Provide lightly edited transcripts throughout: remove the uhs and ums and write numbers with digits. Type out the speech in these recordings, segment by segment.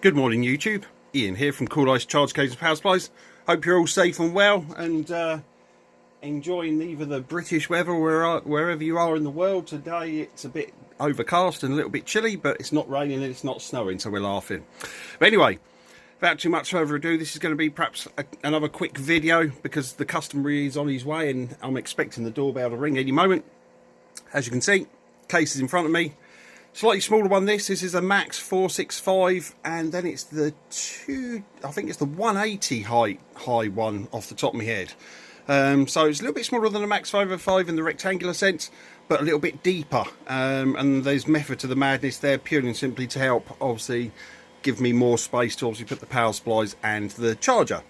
Good morning YouTube, Ian here from Coolice Charge Cables and Power Supplies. Hope you're all safe and well and enjoying either the British weather or wherever you are in the world. Today it's a bit overcast and a little bit chilly, but it's not raining and it's not snowing, so we're laughing. But anyway, without too much further ado, this is going to be perhaps another quick video because the customer is on his way and I'm expecting the doorbell to ring any moment. As you can see, case is in front of me. Slightly smaller one this is a Max 465 and then it's the I think it's the 180 high one off the top of my head. So it's a little bit smaller than a Max 505 in the rectangular sense, but a little bit deeper. And there's method to the madness there, purely and simply to help obviously give me more space to obviously put the power supplies and the charger.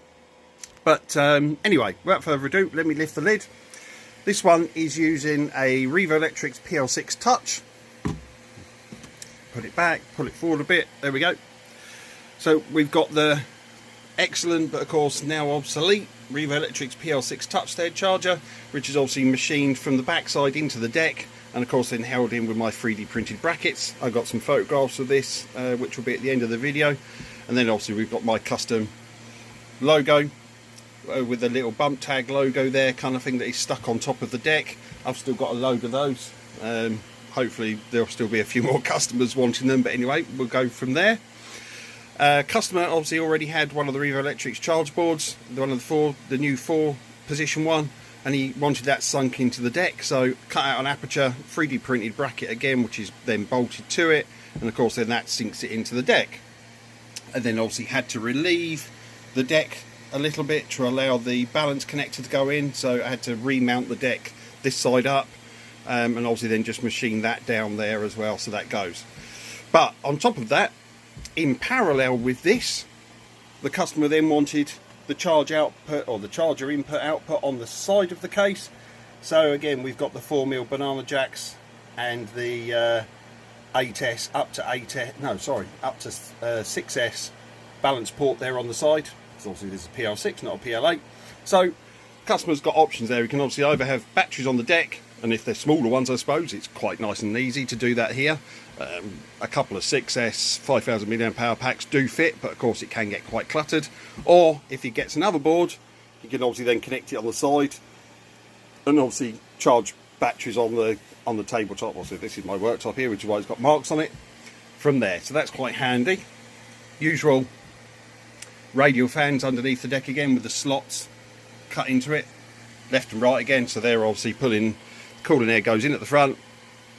But anyway, without further ado, let me lift the lid. This one is using a Revolectrix PL6-Touch. Put it back, pull it forward a bit, there we go. So we've got the excellent, but of course now obsolete, Revolectrix PL6-Touch there charger, which is obviously machined from the backside into the deck, and of course then held in with my 3D printed brackets. I've got some photographs of this, which will be at the end of the video. And then obviously we've got my custom logo, with the little bump tag logo there, kind of thing that is stuck on top of the deck. I've still got a load of those. Hopefully there'll still be a few more customers wanting them, but anyway, we'll go from there. Customer obviously already had one of the Revolectrix charge boards, the new 4-position one, and he wanted that sunk into the deck, so cut out an aperture, 3D printed bracket again, which is then bolted to it, and of course then that sinks it into the deck. And then obviously had to relieve the deck a little bit to allow the balance connector to go in, so I had to remount the deck this side up. And obviously then just machine that down there as well, so that goes. But on top of that, in parallel with this, the customer then wanted the charge output or the charger input output on the side of the case. So again, we've got the 4mm banana jacks and the 8S up to 8S, no sorry, up to 6S balance port there on the side. So obviously this is a PL6, not a PL8. So customer's got options there. We can obviously either have batteries on the deck, and if they're smaller ones, I suppose it's quite nice and easy to do that here. A couple of 6S 5000 mAh power packs do fit, but of course it can get quite cluttered. Or if he gets another board, you can obviously then connect it on the side and obviously charge batteries on the tabletop. Also, this is my worktop here, which is why it's got marks on it from there. So that's quite handy. Usual radial fans underneath the deck again with the slots cut into it, left and right again. So they're obviously pulling. Cooling air goes in at the front,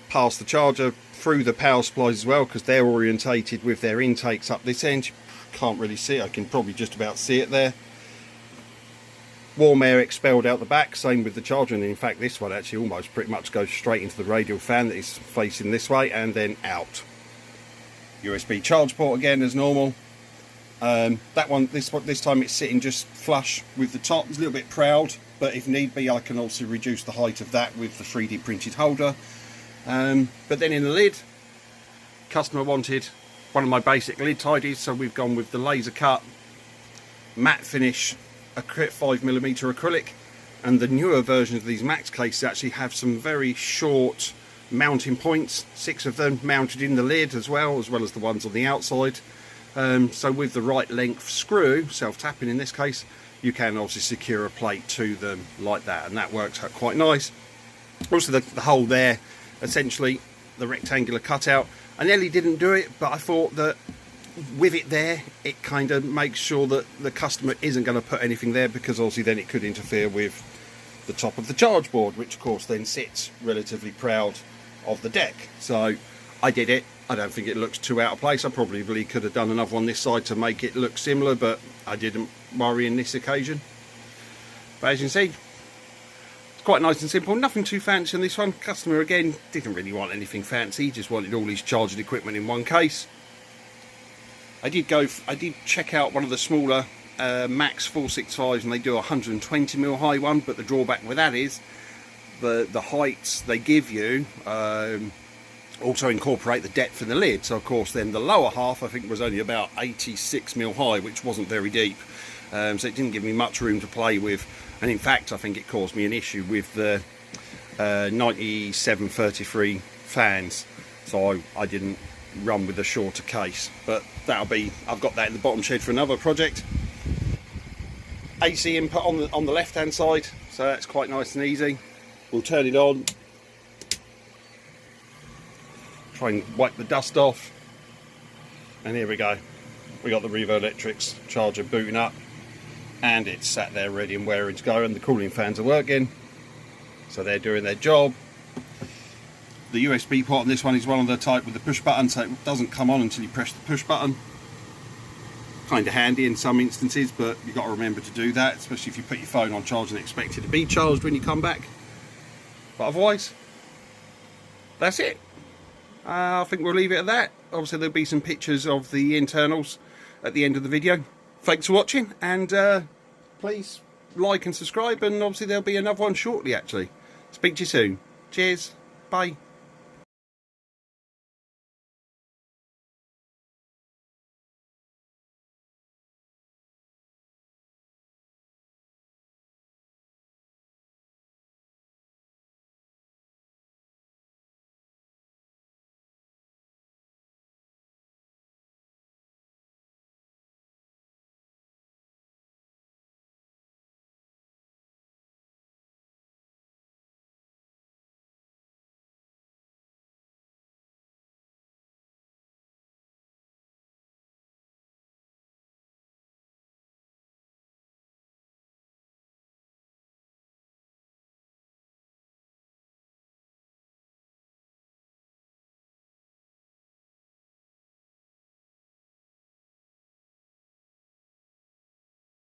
past the charger, through the power supplies as well, because they're orientated with their intakes up this end. You can't really see it, I can probably just about see it there. Warm air expelled out the back, same with the charger, and in fact this one actually almost pretty much goes straight into the radial fan that is facing this way and then out. USB charge port again as normal. That one, this time it's sitting just flush with the top. It's a little bit proud, but if need be I can also reduce the height of that with the 3D printed holder. But then in the lid, customer wanted one of my basic lid tidies, so we've gone with the laser cut matte finish 5mm acrylic, and the newer versions of these Max cases actually have some very short mounting points, 6 of them mounted in the lid as well as the ones on the outside. So with the right length screw, self-tapping in this case, you can obviously secure a plate to them like that, and that works out quite nice. Also the hole there, essentially the rectangular cutout, I nearly didn't do it, but I thought that with it there, it kind of makes sure that the customer isn't going to put anything there, because obviously then it could interfere with the top of the charge board, which of course then sits relatively proud of the deck. So I did it. I don't think it looks too out of place. I probably could have done another one this side to make it look similar, but I didn't worry in this occasion. But as you can see, it's quite nice and simple, nothing too fancy on this one. Customer again didn't really want anything fancy, just wanted all his charging equipment in one case. I did check out one of the smaller Max 465s, and they do a 120mm high one, but the drawback with that is the heights they give you also incorporate the depth in the lid. So of course then the lower half I think was only about 86mm high, which wasn't very deep, so it didn't give me much room to play with, and in fact I think it caused me an issue with the 9733 fans. So I didn't run with a shorter case, but that'll be, I've got that in the bottom shed for another project. AC input on the left hand side, so that's quite nice and easy. We'll turn it on, try and wipe the dust off, and here we go. We got the Revolectrix charger booting up, and it's sat there ready and raring to go, and the cooling fans are working, so they're doing their job. The USB port on this one is one of the type with the push button, so it doesn't come on until you press the push button. Kind of handy in some instances, but you've got to remember to do that, especially if you put your phone on charge and expect it to be charged when you come back. But otherwise, that's it. I think we'll leave it at that. Obviously there'll be some pictures of the internals at the end of the video. Thanks for watching, and please like and subscribe, and obviously there'll be another one shortly actually. Speak to you soon. Cheers. Bye.